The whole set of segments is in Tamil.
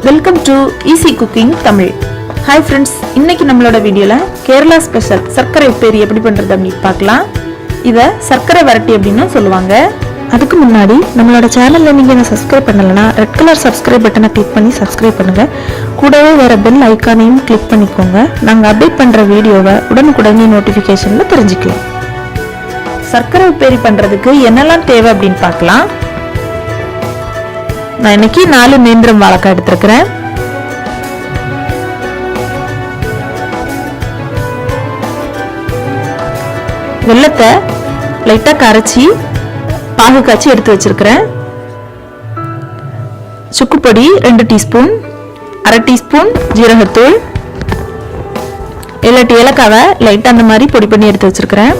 Welcome to easy cooking Tamil. Hi friends, இன்னைக்கு நம்மளோட வீடியோவில் கேரளா ஸ்பெஷல் சர்க்கரை உப்பேரி எப்படி பண்ணுறது அப்படின்னு பார்க்கலாம். இதை சர்க்கரை வரட்டி அப்படின்னு சொல்லுவாங்க. அதுக்கு முன்னாடி நம்மளோட சேனலில் நீங்கள் என்ன சப்ஸ்கிரைப் பண்ணலைன்னா ரெட் கலர் சப்ஸ்கிரைப் பட்டனை கிளிக் பண்ணி சப்ஸ்கிரைப் பண்ணுங்கள். கூடவே வேறு பெல் ஐக்கானையும் கிளிக் பண்ணிக்கோங்க. நாங்கள் அப்டேட் பண்ணுற வீடியோவை உடனுக்குடனே நோட்டிஃபிகேஷனில் தெரிஞ்சுக்கலாம். சர்க்கரை உப்பேரி பண்ணுறதுக்கு என்னெல்லாம் தேவை அப்படின்னு பார்க்கலாம். நான் இன்னைக்கு 4 நேந்திரம் வாழைக்காய் எடுத்துருக்கிறேன். வெல்லத்தை லைட்டா கரைச்சி பாகு காய்ச்சி எடுத்து வச்சிருக்கிறேன். சுக்குப்பொடி 2 டீஸ்பூன், 1/2 டீஸ்பூன் ஜீரகத்தூள், 7 ஏலக்காவை லைட்டா அந்த மாதிரி பொடி பண்ணி எடுத்து வச்சிருக்கிறேன்.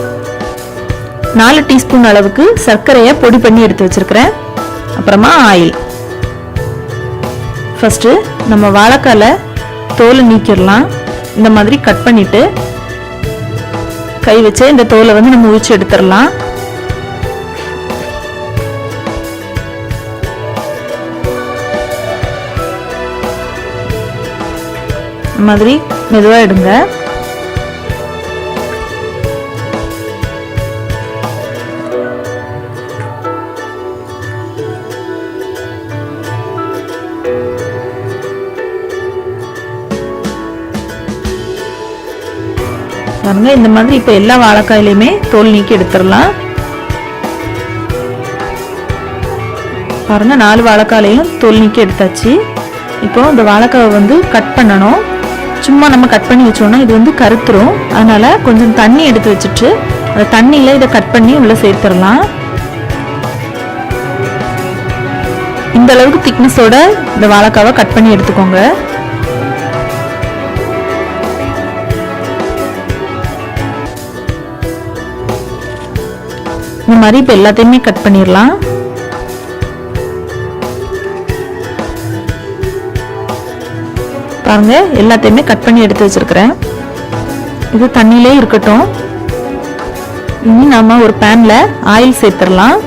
4 டீஸ்பூன் அளவுக்கு சர்க்கரையை பொடி பண்ணி எடுத்து வச்சிருக்கிறேன். அப்புறமா ஆயில். ஃபர்ஸ்ட் நம்ம வாழைக்கால தோலை நீக்கிடலாம். இந்த மாதிரி கட் பண்ணிட்டு கை வச்சு இந்த தோலை வந்து நம்ம உரிச்சு எடுத்துடலாம். இந்த மாதிரி மெதுவா எடுங்க. பாருங்க, இந்த மாதிரி இப்ப எல்லா வாழைக்காயிலையுமே தோல் நீக்கி எடுத்துடலாம். பாருங்க, 4 வாழைக்காயிலையும் தோல் நீக்கி எடுத்தாச்சு. இப்போ இந்த வாழைக்காவை வந்து கட் பண்ணணும். சும்மா நம்ம கட் பண்ணி வச்சோம்னா இது வந்து கருத்துரும். அதனால கொஞ்சம் தண்ணி எடுத்து வச்சுட்டு அந்த தண்ணியில இதை கட் பண்ணி உள்ள சேர்த்துடலாம். இந்த அளவுக்கு திக்னஸோட இந்த வாழைக்காவை கட் பண்ணி எடுத்துக்கோங்க. இந்த மாதிரி இப்போ எல்லாத்தையுமே கட் பண்ணிடலாம். பாருங்க, எல்லாத்தையுமே கட் பண்ணி எடுத்து வச்சிருக்கிறேன். இது தண்ணியிலே இருக்கட்டும். இனி நாம ஒரு பேன்ல ஆயில் சேர்த்துடலாம்.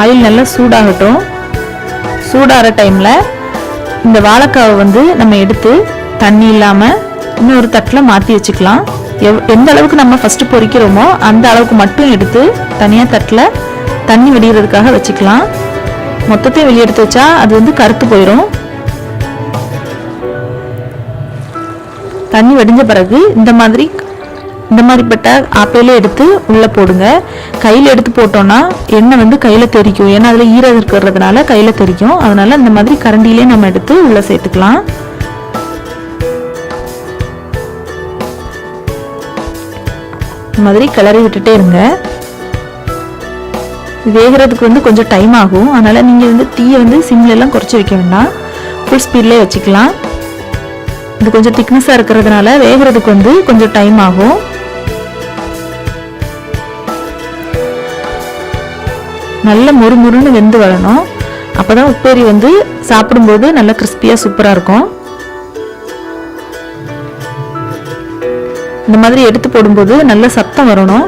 ஆயில் நல்லா சூடாகட்டும். சூடாகிற டைம்ல இந்த வாழைக்காவை வந்து நம்ம எடுத்து தண்ணி இல்லாம இன்னொரு தட்டில் மாற்றி வச்சுக்கலாம். எந்த அளவுக்கு நம்ம ஃபர்ஸ்ட் பொரிக்கிறோமோ அந்த அளவுக்கு மட்டும் எடுத்து தனியா தட்டுல தண்ணி வடிகிறதுக்காக வச்சுக்கலாம். மொத்தத்தையும் வெளியே எடுத்து வச்சா அது வந்து கருத்து போயிடும். தண்ணி வடிஞ்ச பிறகு இந்த மாதிரிப்பட்ட ஆப்பையில எடுத்து உள்ள போடுங்க. கையில எடுத்து போட்டோம்னா எண்ணெய் வந்து கையில தெறிக்கும். ஏன்னா அதுல ஈரம் இருக்கிறதுனால கையில தெறிக்கும். அதனால இந்த மாதிரி கரண்டியிலே நம்ம எடுத்து உள்ள சேர்த்துக்கலாம். மாதிரி கிளறி விட்டுட்டே இருங்க. வேகிறதுக்கு வந்து கொஞ்சம் டைம் ஆகும். அதனால நீங்க வந்து தீயை வந்து சிம்ல எல்லாம் குறைச்சி வைக்க வேண்டாம், ஃபுல் ஸ்பீட்லயே வச்சுக்கலாம். இது கொஞ்சம் திக்னஸா இருக்கிறதுனால வேகிறதுக்கு வந்து கொஞ்சம் டைம் ஆகும். நல்ல முறுமுறுன்னு வெந்து வரணும். அப்பதான் உப்பேரி வந்து சாப்பிடும்போது நல்லா கிறிஸ்பியா சூப்பரா இருக்கும். இந்த மாதிரி எடுத்து போடும்போது நல்ல சத்தம் வரணும்.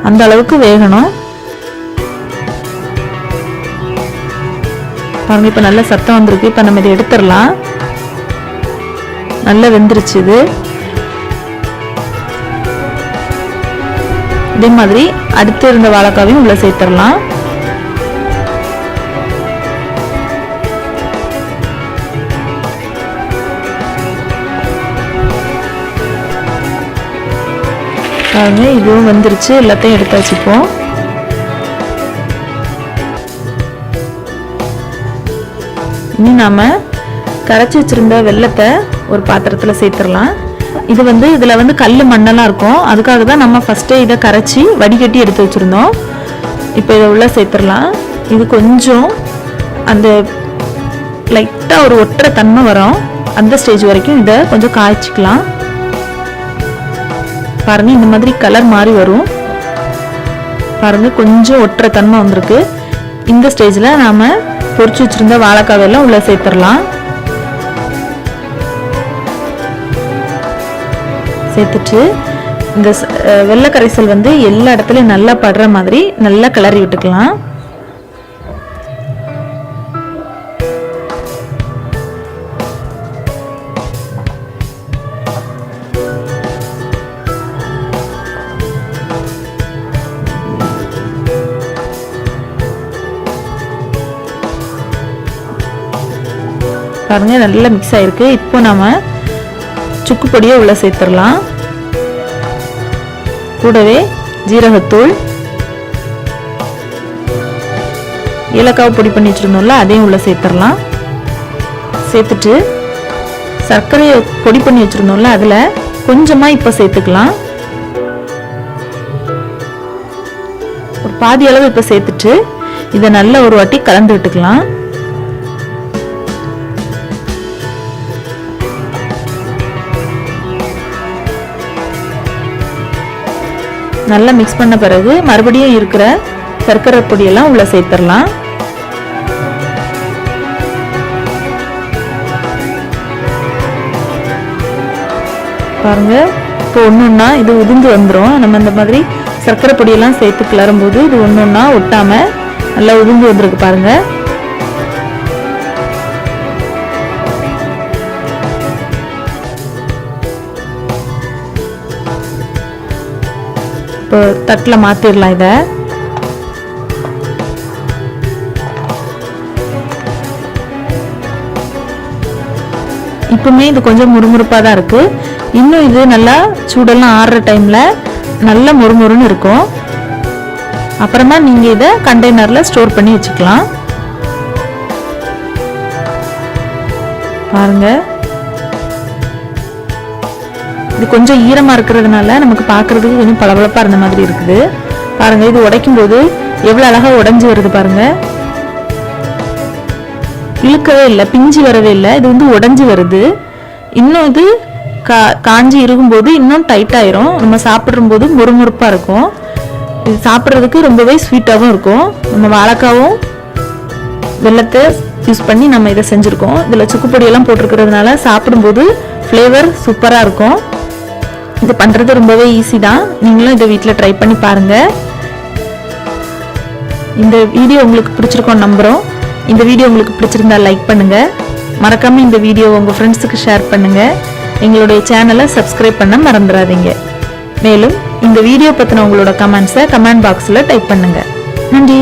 அந்த அளவுக்கு வேகணும். பாருங்க, இப்ப நல்ல சத்தம் வந்திருக்கு. இப்ப நம்ம இதை எடுத்துடலாம். நல்லா வெந்துருச்சு. இது இதே மாதிரி அடுத்து இருந்த வாழைக்காவையும் உள்ள சேர்த்துடலாம். பாருங்க, இதுவும் வந்துருச்சு. எல்லாத்தையும் எடுத்து வச்சுப்போம். இனி நாம கரைச்சி வச்சிருந்த வெல்லத்தை ஒரு பாத்திரத்துல சேர்த்துடலாம். இது வந்து இதுல வந்து கல் மண்ணெல்லாம் இருக்கும். அதுக்காக தான் நம்ம ஃபர்ஸ்டே இதை கரைச்சி வடிகட்டி எடுத்து வச்சிருந்தோம். இப்போ இதை உள்ள சேர்த்துடலாம். இது கொஞ்சம் அந்த லைட்டா ஒரு ஒற்றை தன்மை வரும். அந்த ஸ்டேஜ் வரைக்கும் இதை கொஞ்சம் காய்ச்சிக்கலாம். பாருங்க, இந்த மாதிரி கலர் மாறி வரும். பாருங்க, கொஞ்சம் ஒற்றை தன்மை வந்திருக்கு. இந்த ஸ்டேஜ்ல நாம பொரிச்சு வச்சிருந்த வாழைக்காய் எல்லாம் உள்ள சேர்த்துடலாம். சேர்த்துட்டு இந்த வெள்ளை கரைசல் வந்து எல்லா இடத்துலயும் நல்லா படுற மாதிரி நல்லா கிளறி விட்டுக்கலாம். பாருங்கள் நல்லா மிக்ஸ் ஆகிருக்கு. இப்போ நம்ம சுக்கு பொடியை உள்ளே சேர்த்துடலாம். கூடவே ஜீரகத்தூள், ஏலக்காய் பொடி பண்ணி வச்சுருந்தோம்ல அதையும் உள்ளே சேர்த்துடலாம். சேர்த்துட்டு சர்க்கரையை பொடி பண்ணி வச்சுருந்தோம்ல அதில் கொஞ்சமாக இப்போ சேர்த்துக்கலாம். ஒரு பாதி அளவு இப்போ சேர்த்துட்டு இதை நல்ல ஒரு வாட்டி கலந்து விட்டுக்கலாம். நல்லா மிக்ஸ் பண்ண பிறகு மறுபடியும் இருக்கிற சர்க்கரை பொடியெல்லாம் உள்ள சேர்த்துடலாம். பாருங்க, இப்போ ஒன்னொன்னா இது உதிர்ந்து வந்துடும். நம்ம இந்த மாதிரி சர்க்கரை பொடியெல்லாம் சேர்த்து கிளறும்போது இது ஒன்னொன்னா ஒட்டாம நல்லா உதிர்ந்து வந்துருக்கு. பாருங்க, இப்போ தட்டில் மாத்திரலாம். இதை இப்பவுமே இது கொஞ்சம் முறுமுறுப்பாக தான் இருக்கு. இன்னும் இது நல்லா சூடெல்லாம் ஆறுற டைம்ல நல்லா முறுமுறுன்னு இருக்கும். அப்புறமா நீங்க இதை கண்டெய்னர்ல ஸ்டோர் பண்ணி வச்சுக்கலாம். பாருங்க, இது கொஞ்சம் ஈரமா இருக்கிறதுனால நமக்கு பார்க்கிறதுக்கு கொஞ்சம் பளபளப்பா இருந்த மாதிரி இருக்குது. பாருங்க, இது உடைக்கும் போது எவ்வளவு அழகா உடைஞ்சு வருது. பாருங்க, இழுக்கவே இல்லை, பிஞ்சு வரவே இல்லை, இது வந்து உடைஞ்சு வருது. இன்னும் இது காஞ்சி இருக்கும்போது இன்னும் டைட் ஆயிரும். நம்ம சாப்பிடும்போது முறுமுறுப்பா இருக்கும். இது சாப்பிட்றதுக்கு ரொம்பவே ஸ்வீட்டாகவும் இருக்கும். நம்ம வாழைக்காவும் வெல்லத்தை யூஸ் பண்ணி நம்ம இதை செஞ்சுருக்கோம். இதில் சுக்குப்பொடியெல்லாம் போட்டிருக்கிறதுனால சாப்பிடும்போது ஃப்ளேவர் சூப்பராக இருக்கும். இது பண்ணுறது ரொம்பவே ஈஸி தான். நீங்களும் இதை வீட்டில் ட்ரை பண்ணி பாருங்கள். இந்த வீடியோ உங்களுக்கு பிடிச்சிருக்கோம் நம்புகிறோம். இந்த வீடியோ உங்களுக்கு பிடிச்சிருந்தா லைக் பண்ணுங்கள். மறக்காமல் இந்த வீடியோ உங்கள் ஃப்ரெண்ட்ஸுக்கு ஷேர் பண்ணுங்கள். எங்களுடைய சேனலை சப்ஸ்கிரைப் பண்ண மறந்துடாதீங்க. மேலும் இந்த வீடியோ பற்றின உங்களோட கமெண்ட்ஸை கமெண்ட் பாக்ஸில் டைப் பண்ணுங்கள். நன்றி.